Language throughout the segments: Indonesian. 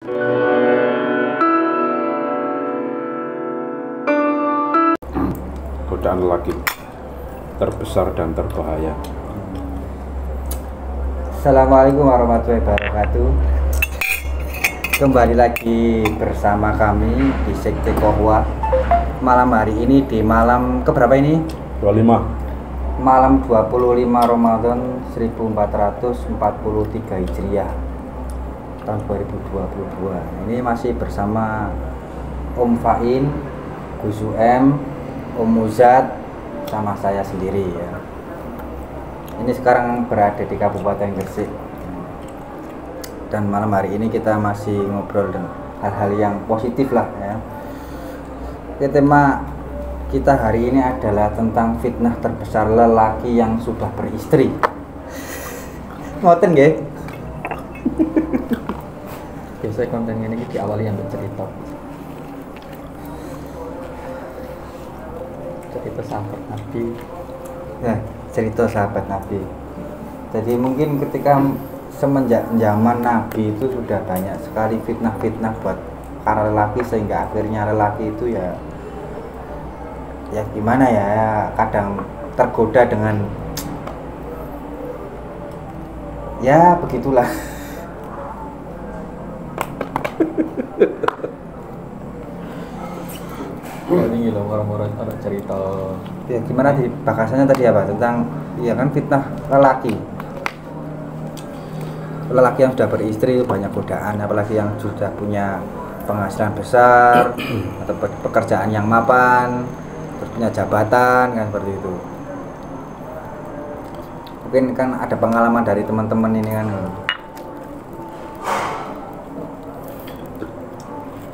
Godaan lelaki terbesar dan terbahaya. Assalamualaikum warahmatullahi wabarakatuh. Kembali lagi bersama kami di Sekte Kohwa. Malam hari ini di malam keberapa ini? 25. Malam 25 Ramadan 1443 Hijriah tahun 2022. Ini masih bersama Om Fain, Gus M, Om Muzad, sama saya sendiri ya. Ini sekarang berada di Kabupaten Gresik. Dan malam hari ini kita masih ngobrol dengan hal-hal yang positif lah ya. Tema kita hari ini adalah tentang fitnah terbesar lelaki yang sudah beristri. Ngoten nggih? Biasanya konten ini diawali yang bercerita. Cerita sahabat Nabi. Ya, cerita sahabat Nabi. Jadi mungkin ketika semenjak zaman Nabi itu sudah banyak sekali fitnah-fitnah buat para lelaki, sehingga akhirnya lelaki itu ya gimana ya, kadang tergoda dengan ya begitulah. Ini loh orang-orang ada cerita. Ya gimana di bakasannya tadi apa tentang ya kan fitnah lelaki yang sudah beristri itu banyak godaan, apalagi yang sudah punya penghasilan besar atau pekerjaan yang mapan, terus punya jabatan kan, seperti itu. Mungkin kan ada pengalaman dari teman-teman ini kan.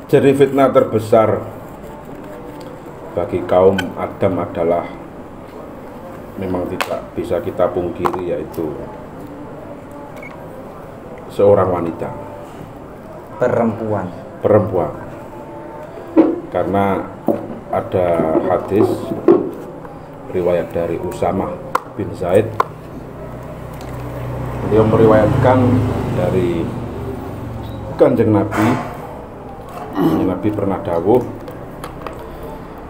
Jadi fitnah terbesar bagi kaum Adam adalah memang tidak bisa kita pungkiri, yaitu seorang wanita, perempuan. Karena ada hadis riwayat dari Usamah bin Zaid, beliau meriwayatkan dari Kanjeng Nabi pernah dawuh,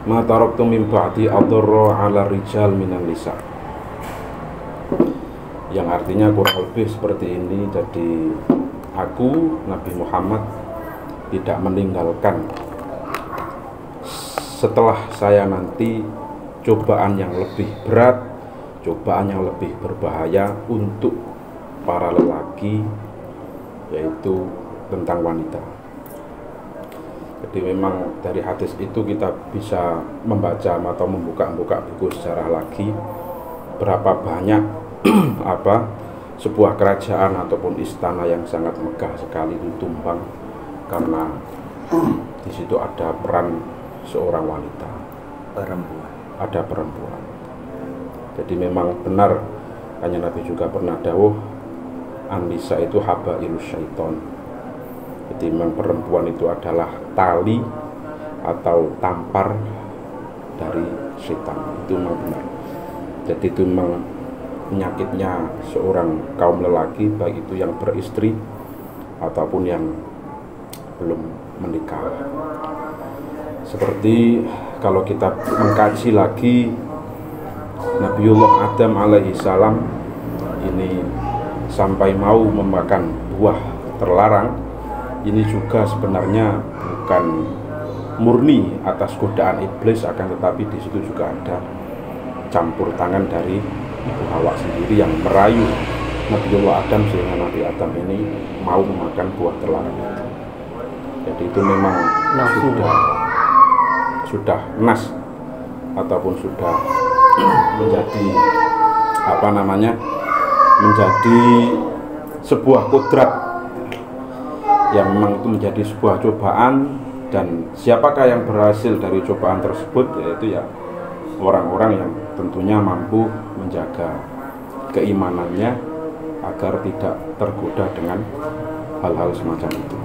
ma taraktu min ba'di adarra 'ala rijal minan nisa, yang artinya kurang lebih seperti ini. Jadi aku, Nabi Muhammad, tidak meninggalkan setelah saya nanti cobaan yang lebih berat, cobaan yang lebih berbahaya untuk para lelaki, yaitu tentang wanita. Jadi memang dari hadis itu kita bisa membaca atau membuka buku sejarah lagi berapa banyak sebuah kerajaan ataupun istana yang sangat megah sekali itu tumbang karena di situ ada peran seorang wanita, ada perempuan. Jadi memang benar, hanya Nabi juga pernah dawuh, an-nisa itu habailus syaiton. Jadi memang perempuan itu adalah tali atau tampar dari setan. Itu memang benar. Jadi itu memang penyakitnya seorang kaum lelaki, baik itu yang beristri ataupun yang belum menikah. Seperti kalau kita mengkaji lagi Nabiullah Adam alaihi salam ini sampai mau memakan buah terlarang, ini juga sebenarnya bukan murni atas godaan iblis, akan tetapi di situ juga ada campur tangan dari Ibu Hawa sendiri yang merayu Nabiullah Adam sehingga Nabi Adam ini mau memakan buah terlarang. Jadi itu memang sudah nas ataupun sudah menjadi menjadi sebuah kodrat yang memang itu menjadi sebuah cobaan. Dan siapakah yang berhasil dari cobaan tersebut, yaitu ya orang-orang yang tentunya mampu menjaga keimanannya agar tidak tergoda dengan hal-hal semacam itu.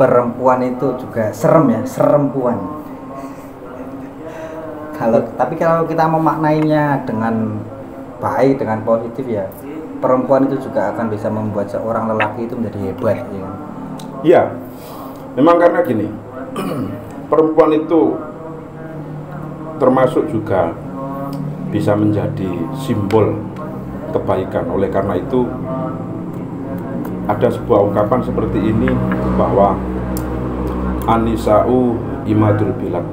Perempuan itu juga serem ya, serempuan. kalau kita memaknainya dengan baik, dengan positif ya, perempuan itu juga akan bisa membuat seorang lelaki itu menjadi hebat, ya kan? Iya, memang karena gini, perempuan itu termasuk juga bisa menjadi simbol kebaikan. Oleh karena itu ada sebuah ungkapan seperti ini bahwa Anisa'u imadul bilad,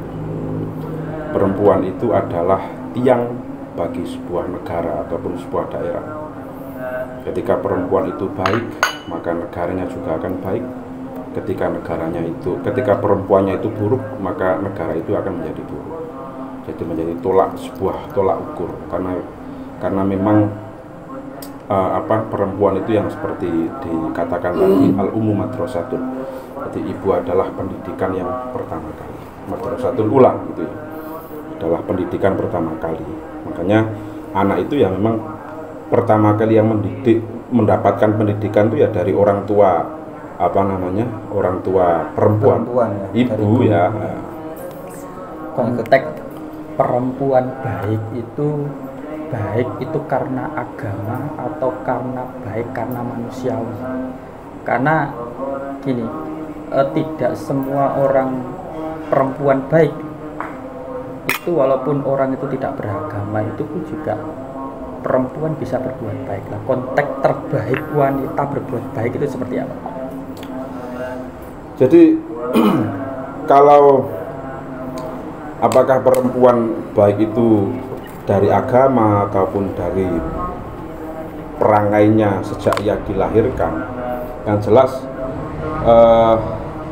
perempuan itu adalah tiang bagi sebuah negara ataupun sebuah daerah. Ketika perempuan itu baik, maka negaranya juga akan baik. Ketika perempuannya itu buruk, maka negara itu akan menjadi buruk. Jadi menjadi sebuah tolak ukur, karena memang perempuan itu yang seperti dikatakan tadi al-ummu madrasatun. Jadi ibu adalah pendidikan yang pertama kali, madrasatul ula gitu ya, adalah pendidikan pertama kali. Makanya anak itu yang memang pertama kali yang mendapatkan pendidikan itu ya dari orang tua, orang tua perempuan ya, ibu ya. Konteks perempuan baik itu karena agama atau baik karena manusiawi. Karena gini, tidak semua orang perempuan baik itu, walaupun orang itu tidak beragama, itu pun juga perempuan bisa berbuat baik. Lah, konteks terbaik wanita berbuat baik itu seperti apa? Jadi kalau apakah perempuan baik itu dari agama ataupun dari perangainya sejak ia dilahirkan, yang jelas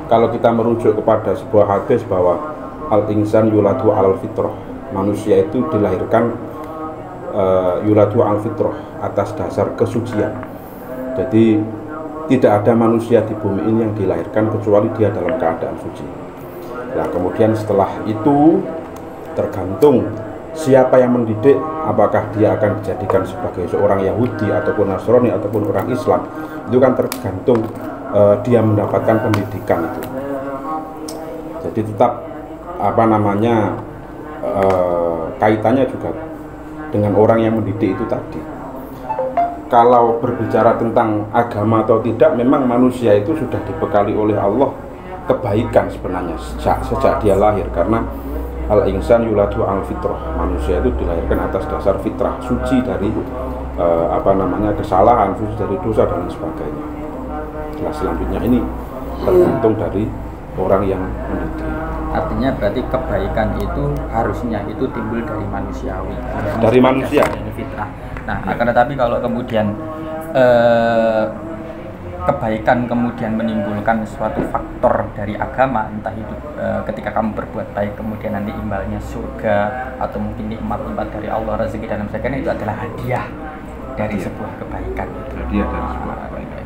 kalau kita merujuk kepada sebuah hadis bahwa al-insan yuladu alal fitrah, manusia itu dilahirkan yuladu al fitrah, atas dasar kesucian. Jadi tidak ada manusia di bumi ini yang dilahirkan kecuali dia dalam keadaan suci. Nah, kemudian setelah itu tergantung siapa yang mendidik, apakah dia akan dijadikan sebagai seorang Yahudi ataupun Nasrani ataupun orang Islam, itu kan tergantung dia mendapatkan pendidikan itu. Jadi tetap kaitannya juga dengan orang yang mendidik itu tadi. Kalau berbicara tentang agama atau tidak, memang manusia itu sudah dibekali oleh Allah kebaikan sebenarnya sejak dia lahir, karena al-insan yuladu al fitrah, manusia itu dilahirkan atas dasar fitrah, suci dari kesalahan, suci dari dosa dan sebagainya. Nah, selanjutnya ini tergantung dari orang yang mendidik. Artinya berarti kebaikan itu harusnya itu timbul dari manusiawi, dari manusia, ini fitrah. Nah, akan tetapi kalau kemudian kebaikan kemudian menimbulkan suatu faktor dari agama, entah itu ketika kamu berbuat baik kemudian nanti imbalnya surga atau mungkin nikmat-nikmat dari Allah, rezeki dan sebagainya, itu adalah hadiah dari sebuah kebaikan. Hadiah dari sebuah kebaikan.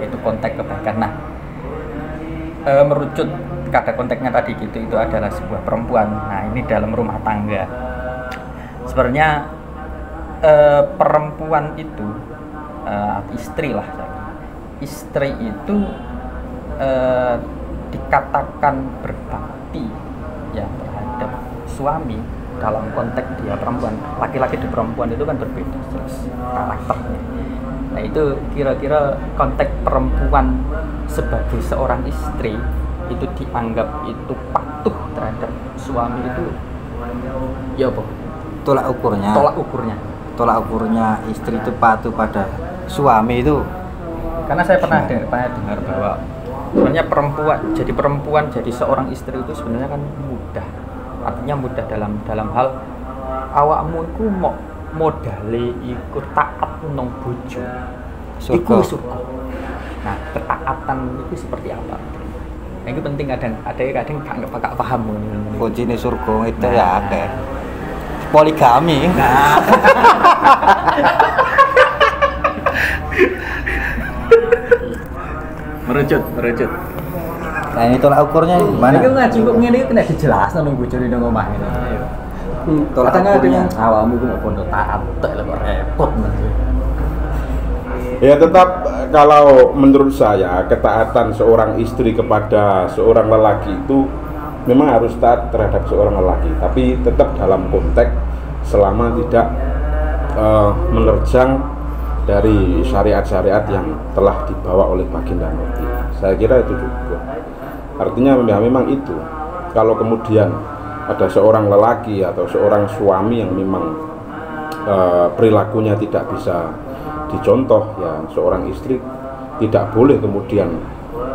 Itu konteks kebaikan. Nah, merucut pada konteksnya tadi gitu, itu adalah sebuah perempuan. Nah, ini dalam rumah tangga. Sebenarnya perempuan itu istri lah. Istri itu dikatakan berbakti ya terhadap suami dalam konteks dia perempuan. Laki-laki dan perempuan itu kan berbeda jelas karakternya. Nah, itu kira-kira konteks perempuan sebagai seorang istri itu dianggap itu patuh terhadap suami itu ya apa? Tolak ukurnya istri itu patuh pada suami itu. Karena saya pernah dengar bahwa sebenarnya perempuan jadi seorang istri itu sebenarnya kan mudah. Artinya mudah dalam hal awakmu iku modale iku taat nang bojo. Iku surga. Nah, ketaatan itu seperti apa? Nah, itu penting, kadang gak paham ngono. Kuncine surga itu ya akeh. Poligami. Nah. merucut. Nah, ini tolak ukurnya gimana? Ini ngaji kok ngene iki kena dijelasno nang bojone nang omah ngene. Tolak ukurnya awakmu iku mau kondo taat tek lho, repot nanti. Ya, tetap kalau menurut saya ketaatan seorang istri kepada seorang lelaki itu memang harus taat terhadap seorang lelaki, tapi tetap dalam konteks selama tidak menerjang dari syariat-syariat yang telah dibawa oleh baginda Nabi. Saya kira itu juga. Artinya memang itu. Kalau kemudian ada seorang lelaki atau seorang suami yang memang perilakunya tidak bisa dicontoh, ya seorang istri tidak boleh kemudian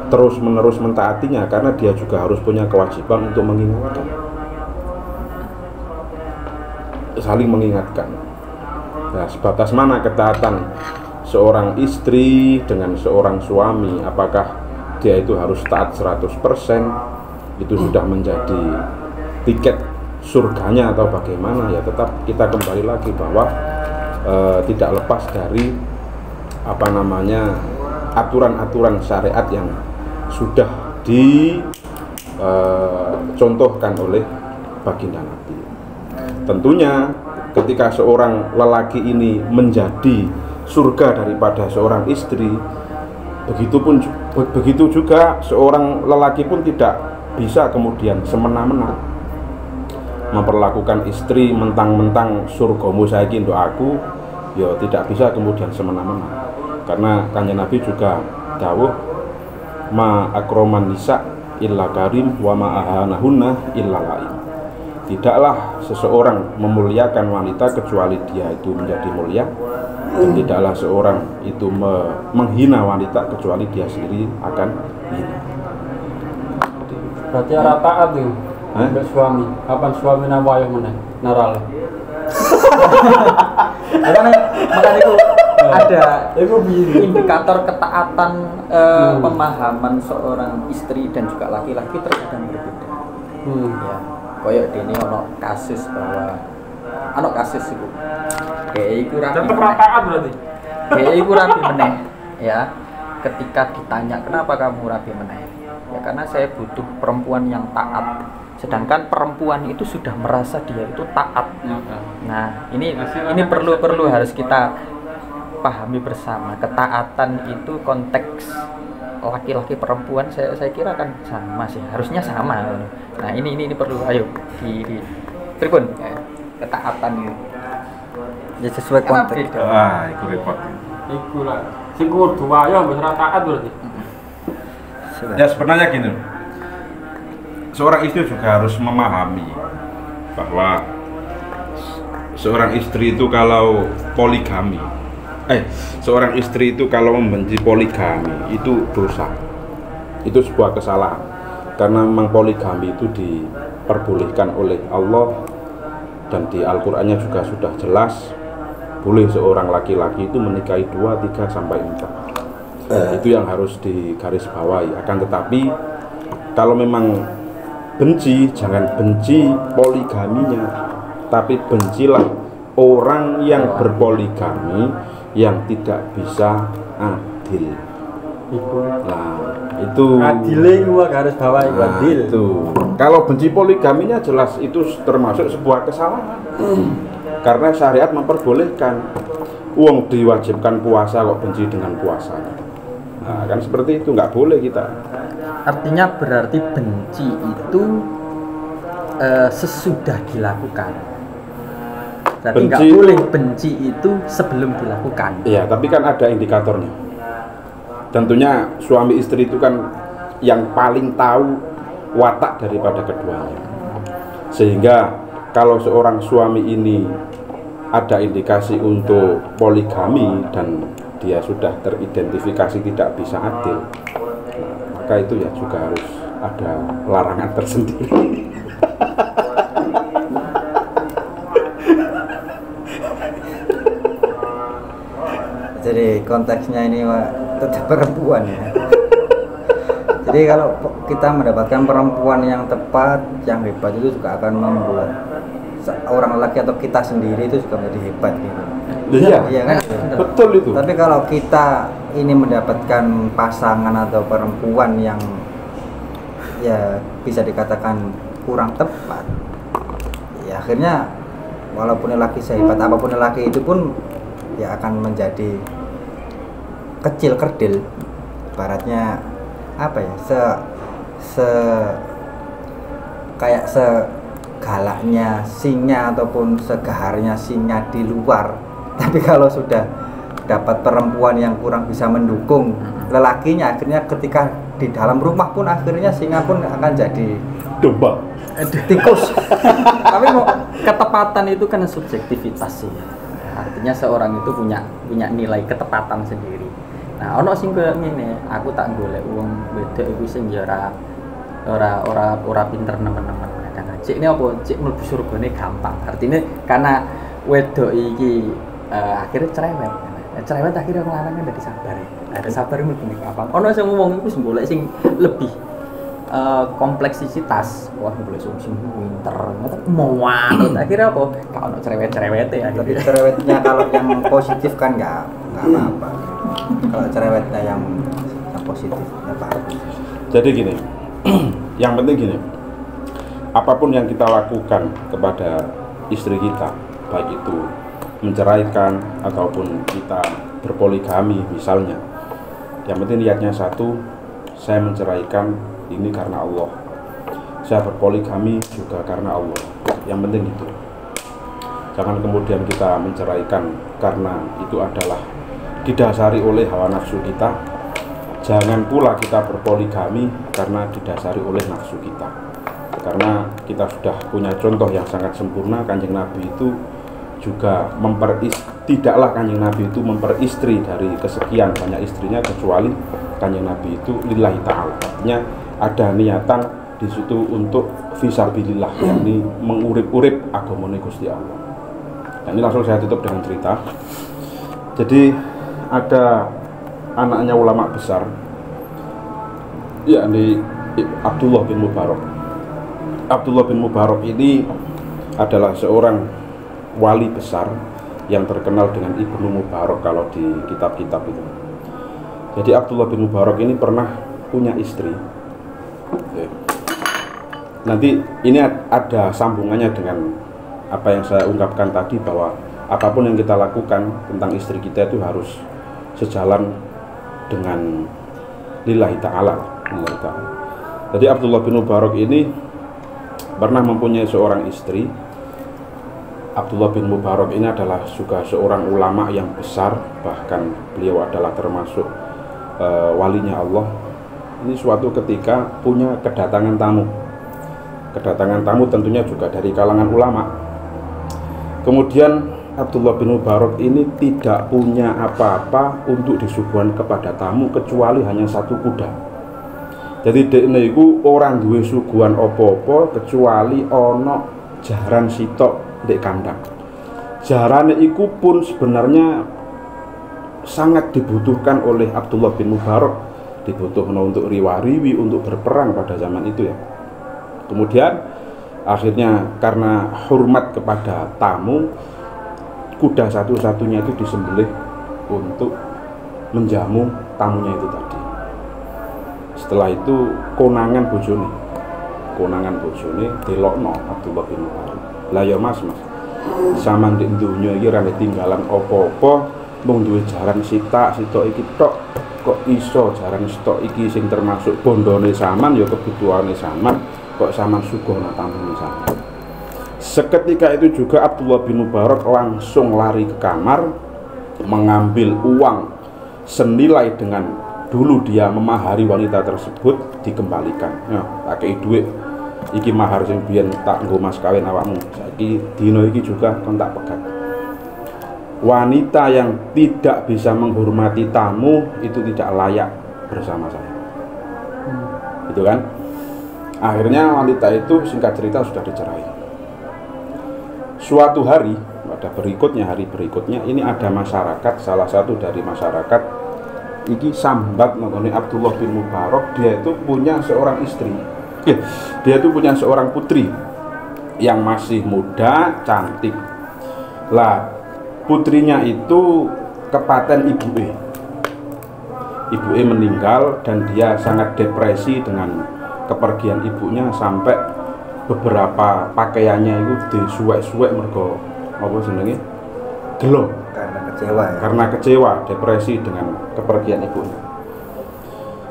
terus-menerus mentaatinya, karena dia juga harus punya kewajiban untuk mengingatkan, saling mengingatkan. Nah, sebatas mana ketaatan seorang istri dengan seorang suami, apakah dia itu harus taat 100%, itu sudah menjadi tiket surganya atau bagaimana, ya tetap kita kembali lagi bahwa tidak lepas dari aturan-aturan syariat yang sudah dicontohkan oleh baginda Nabi. Tentunya ketika seorang lelaki ini menjadi surga daripada seorang istri, begitu juga seorang lelaki pun tidak bisa kemudian semena-mena memperlakukan istri mentang-mentang surgamu saiki untuk aku, ya tidak bisa kemudian semena-mena, karena Kanjeng Nabi juga dawuh ma akroman nisa illa karim wa ma ahanahunna illa lain. Tidaklah seseorang memuliakan wanita kecuali dia itu menjadi mulia, dan tidaklah seorang itu menghina wanita kecuali dia sendiri akan hina. Berarti ora taat nih mbek suami. Kapan suami nawayo meneh narale. Makanya itu ada indikator ketaatan pemahaman seorang istri dan juga laki-laki terkadang berbeda. Ya, koyok dene ono kasus bahwa itu dhek iku rapi. Tetep ora taat berarti. Dhek iku rapi meneh ya. Ketika ditanya kenapa kamu rapi meneh? Ya karena saya butuh perempuan yang taat. Sedangkan perempuan itu sudah merasa dia itu taat. Nah, ini perlu harus kita pahami bersama. Ketaatan itu konteks laki-laki perempuan saya kira kan sama sih, harusnya sama. Nah, ini perlu ayo di pripun ketaatan itu. Ya sesuai konteks. Itu repot. Iku lah. Sing kudu wayo wis ora taat berarti. Ya sebenarnya gini, seorang istri juga harus memahami bahwa seorang istri itu kalau poligami, seorang istri itu kalau membenci poligami itu dosa, itu sebuah kesalahan, karena memang poligami itu diperbolehkan oleh Allah, dan di Al-Qur'annya juga sudah jelas boleh seorang laki-laki itu menikahi 2, 3 sampai 4. Itu yang harus digarisbawahi. Akan tetapi kalau memang benci, jangan benci poligaminya, tapi bencilah orang yang berpoligami yang tidak bisa adil. Nah, itu adile gua garis bawahi adil. Itu. Kalau benci poligaminya jelas itu termasuk sebuah kesalahan. Karena syariat memperbolehkan. Uang diwajibkan puasa kok benci dengan puasanya. Nah, kan seperti itu, nggak boleh kita. Artinya berarti benci itu sesudah dilakukan. Berarti nggak boleh benci itu sebelum dilakukan. Iya, tapi kan ada indikatornya. Tentunya suami istri itu kan yang paling tahu watak daripada keduanya. Sehingga kalau seorang suami ini ada indikasi untuk poligami dan dia sudah teridentifikasi tidak bisa adil, maka itu ya juga harus ada larangan tersendiri. Jadi konteksnya ini tetap perempuan ya. Jadi kalau kita mendapatkan perempuan yang tepat, yang hebat, itu juga akan membuat orang lelaki atau kita sendiri itu juga menjadi hebat gitu. Iya kan? Betul itu. Tapi kalau kita ini mendapatkan pasangan atau perempuan yang ya bisa dikatakan kurang tepat, ya akhirnya walaupun lelaki sehebat apapun lelaki itu pun ya akan menjadi kecil kerdil, ibaratnya apa ya, kayak segalaknya singa ataupun segaharnya singa di luar, tapi kalau sudah dapat perempuan yang kurang bisa mendukung lelakinya, akhirnya ketika di dalam rumah pun akhirnya singa pun akan jadi domba, tikus. Tapi mau ketepatan itu kan subjektivitas sih. Artinya seorang itu punya nilai ketepatan sendiri. Nah, ono sing koyo ngene, aku tak golek wong wedok iku sing ya ora pinter nemen-nemen. Kadang cek ini apa? Cek mlebu surgane gampang. Artinya karena wedok iki akhirnya cerewet. Cerewet akhirnya wong lanang dadi sabar. Ada sabar mlebu gampang. Ono sing ngomong iku golek sing lebih kompleksitas. Wah, golek sing pinter. Ngoten akhirnya apa? Gak ono cerewet-cerewete ya. Tapi cerewetnya kalau yang positif kan nggak apa-apa. Kalau cerewetnya yang positif ya bagus. Jadi gini, yang penting gini, apapun yang kita lakukan kepada istri kita, baik itu menceraikan ataupun kita berpoligami misalnya, yang penting niatnya satu, saya menceraikan ini karena Allah, saya berpoligami juga karena Allah. Yang penting itu, jangan kemudian kita menceraikan karena itu adalah didasari oleh hawa nafsu kita. Jangan pula kita berpoligami karena didasari oleh nafsu kita. Karena kita sudah punya contoh yang sangat sempurna. Kanjeng Nabi itu juga tidaklah Kanjeng Nabi itu memperistri dari kesekian banyak istrinya, kecuali Kanjeng Nabi itu lillahi ta'ala. Artinya ada niatan di situ untuk fisabilillah, yakni mengurip-urip agamane Gusti Allah. Dan ini langsung saya tutup dengan cerita. Jadi ada anaknya ulama besar, yakni Abdullah bin Mubarak. Abdullah bin Mubarak ini adalah seorang wali besar yang terkenal dengan Ibnu Mubarak kalau di kitab-kitab itu. Jadi Abdullah bin Mubarak ini pernah punya istri. Nanti ini ada sambungannya dengan apa yang saya ungkapkan tadi, bahwa apapun yang kita lakukan tentang istri kita itu harus sejalan dengan lillahi ta'ala. Jadi Abdullah bin Mubarak ini pernah mempunyai seorang istri. Abdullah bin Mubarak ini adalah juga seorang ulama yang besar, bahkan beliau adalah termasuk walinya Allah. Ini suatu ketika punya kedatangan tamu. Kedatangan tamu tentunya juga dari kalangan ulama. Kemudian Abdullah bin Mubarak ini tidak punya apa-apa untuk disuguhan kepada tamu kecuali hanya satu kuda. Jadi dekne iku orang duwe suguhan apa-apa kecuali ono jaran sitok ndek kandang. Jarane iku pun sebenarnya sangat dibutuhkan oleh Abdullah bin Mubarak, dibutuhkan untuk riwariwi, untuk berperang pada zaman itu ya. Kemudian akhirnya karena hormat kepada tamu, kuda satu-satunya itu disembelih untuk menjamu tamunya itu tadi. Setelah itu konangan bojone delokno Abdullah bin Mubarak. Lah ya mas, sampean ndek donya iki ora tinggalan apa-apa, mung duwe jaran sitok iki tok. Kok iso jaran sitok iki sing termasuk bondone sampean ya kebutuhane sampean, kok sampean suguhna tamune sampean. Seketika itu juga Abdullah bin Mubarak langsung lari ke kamar, mengambil uang senilai dengan dulu dia memahari wanita tersebut, dikembalikan. Ya, pakai duit iki mahar sing biyen tak nggo mas kawin awakmu, saiki dina iki juga kon tak pegat. Wanita yang tidak bisa menghormati tamu itu tidak layak bersama saya. Itu kan? Akhirnya wanita itu singkat cerita sudah dicerai. Suatu hari, hari berikutnya ini ada masyarakat, salah satu dari masyarakat iki sambat nongone Abdullah bin Mubarak, dia itu punya seorang istri. Dia itu punya seorang putri yang masih muda, cantik. Lah, putrinya itu kepaten ibuke. Ibuke meninggal dan dia sangat depresi dengan kepergian ibunya, sampai beberapa pakaiannya itu disuwek-suwek mergo apa jenenge? Gelo. Karena kecewa ya. Karena kecewa, depresi dengan kepergian ibunya.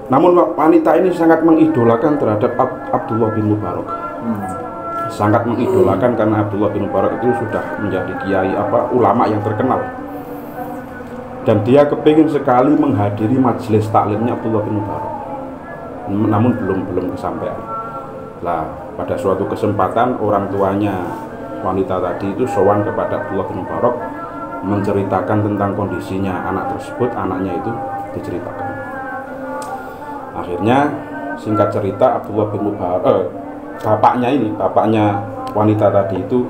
Namun wanita ini sangat mengidolakan terhadap Abdullah bin Mubarak. sangat mengidolakan karena Abdullah bin Mubarak itu sudah menjadi kiai ulama yang terkenal. Dan dia kepingin sekali menghadiri majelis taklimnya Abdullah bin Mubarak, namun belum kesampaian. Lah, pada suatu kesempatan orang tuanya wanita tadi itu sowan kepada Abdullah bin Mubarak, menceritakan tentang kondisinya anak tersebut. Anaknya itu diceritakan. Akhirnya singkat cerita, Abdullah bin Mubarak, bapaknya wanita tadi itu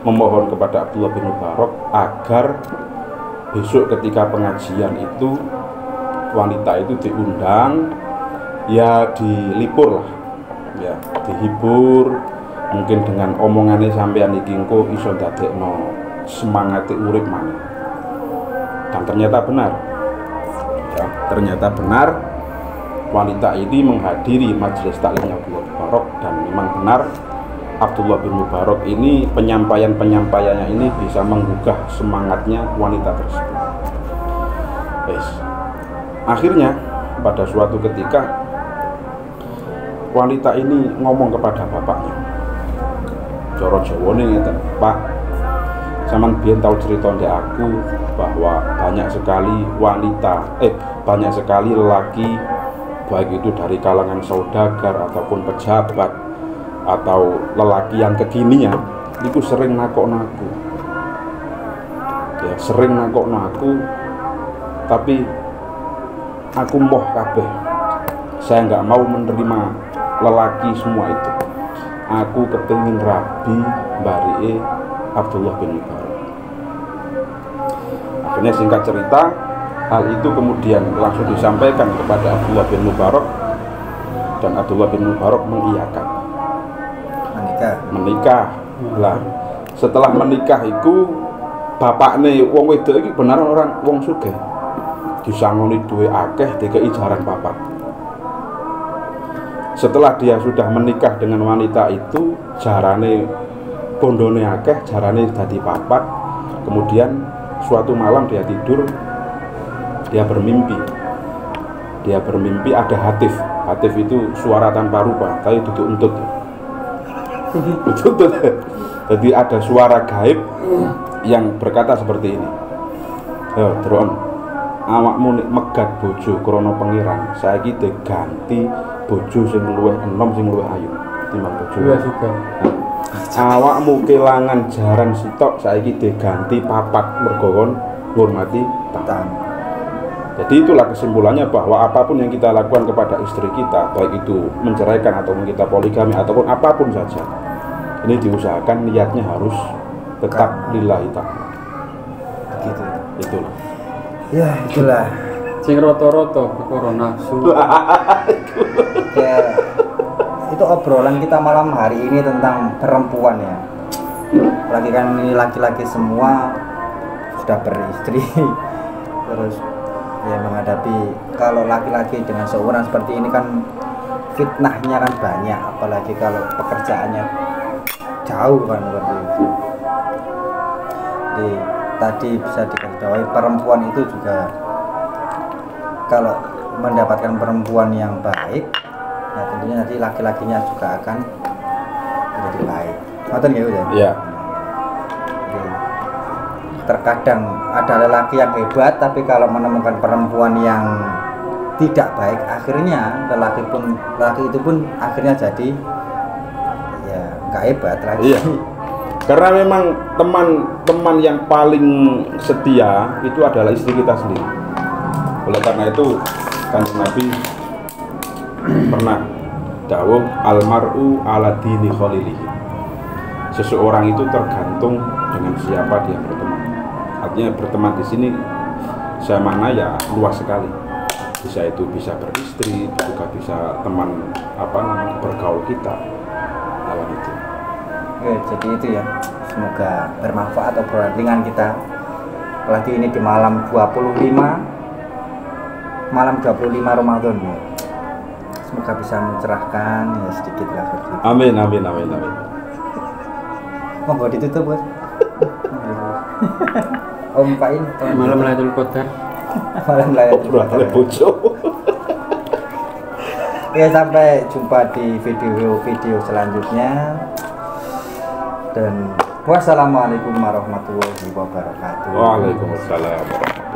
memohon kepada Abdullah bin Mubarak agar besok ketika pengajian itu wanita itu diundang, ya dilipur lah, ya dihibur, mungkin dengan omongannya sampean iki engko iso dadekno semangate urip maneh. Dan ternyata benar, ya, ternyata benar wanita ini menghadiri majelis taklimnya Abdullah bin Mubarak, dan memang benar Abdullah bin Mubarak ini penyampaiannya ini bisa menggugah semangatnya wanita tersebut. Yes. Akhirnya pada suatu ketika wanita ini ngomong kepada bapaknya, coro Jawane ngeten, Pak, sampean biyen tahu cerita ndek aku bahwa banyak sekali banyak sekali lelaki, baik itu dari kalangan saudagar ataupun pejabat atau lelaki yang kekinian itu sering nakokno aku, ya sering nakokno aku, tapi aku moh kabeh, saya nggak mau menerima lelaki semua itu. Aku kepingin rabi barie Abdullah bin Mubarak. Akhirnya singkat cerita, hal itu kemudian langsung disampaikan kepada Abdullah bin Mubarak, dan Abdullah bin Mubarak mengiyakan menikah. Lah setelah menikah itu bapakne wong wedok iki benar orang wong sugih, disangoni duwe akeh, dikei jaran papat. Setelah dia sudah menikah dengan wanita itu, jarane bondone akeh, jarane dadi papat. Kemudian suatu malam dia tidur, dia bermimpi ada hatif. Hatif itu suara tanpa rupa, tapi duduk untut. Jadi ada suara gaib yang berkata seperti ini, Dron, awakmu nek megat bojo krana pangeran, saiki diganti bojo sing luwih enom, sing luwih ayu timbang bojo. Awakmu kelangan jaran sitok, saiki diganti papat mergo kon ngurmati tamu. Jadi itulah kesimpulannya, bahwa apapun yang kita lakukan kepada istri kita, baik itu menceraikan ataupun kita poligami ataupun apapun saja, ini diusahakan niatnya harus tetap lillahi ta'ala. Gitu. Itulah. Ya, itulah. Sing roto-roto perkara nafsu. Ya, itu obrolan kita malam hari ini tentang perempuan ya. Apalagi kan ini laki-laki semua sudah beristri. Terus ya menghadapi, kalau laki-laki dengan seorang seperti ini kan fitnahnya kan banyak, apalagi kalau pekerjaannya jauh kan seperti itu. Jadi tadi bisa diketahui perempuan itu juga kalau mendapatkan perempuan yang baik, ya tentunya nanti laki-lakinya juga akan menjadi baik. Ngoten ya udah. Iya. Terkadang ada lelaki yang hebat, tapi kalau menemukan perempuan yang tidak baik, akhirnya lelaki itu pun akhirnya jadi ya nggak hebat lagi. Iya. Karena memang teman yang paling setia itu adalah istri kita sendiri. Oleh karena itu Kanjeng Nabi pernah dawuh, almar'u ala dini khalilihi. Seseorang itu tergantung dengan siapa dia berteman. Artinya berteman di sini saya makna ya luas sekali. Bisa beristri, juga bisa teman bergaul kita lawan itu. Oke, jadi itu ya. Semoga bermanfaat obrolan ringan kita. Apalagi ini di malam 25 Ramadan ya. Semoga bisa mencerahkan ya sedikit lah seperti itu. Amin. Monggo ditutup, Bos. Om Pain, Malam Lailatul Qadar. malam Lailatul Qadar. Bojo. Ya, sampai jumpa di video-video selanjutnya. Dan wassalamualaikum warahmatullahi wabarakatuh. Waalaikumsalam warahmatullahi wabarakatuh.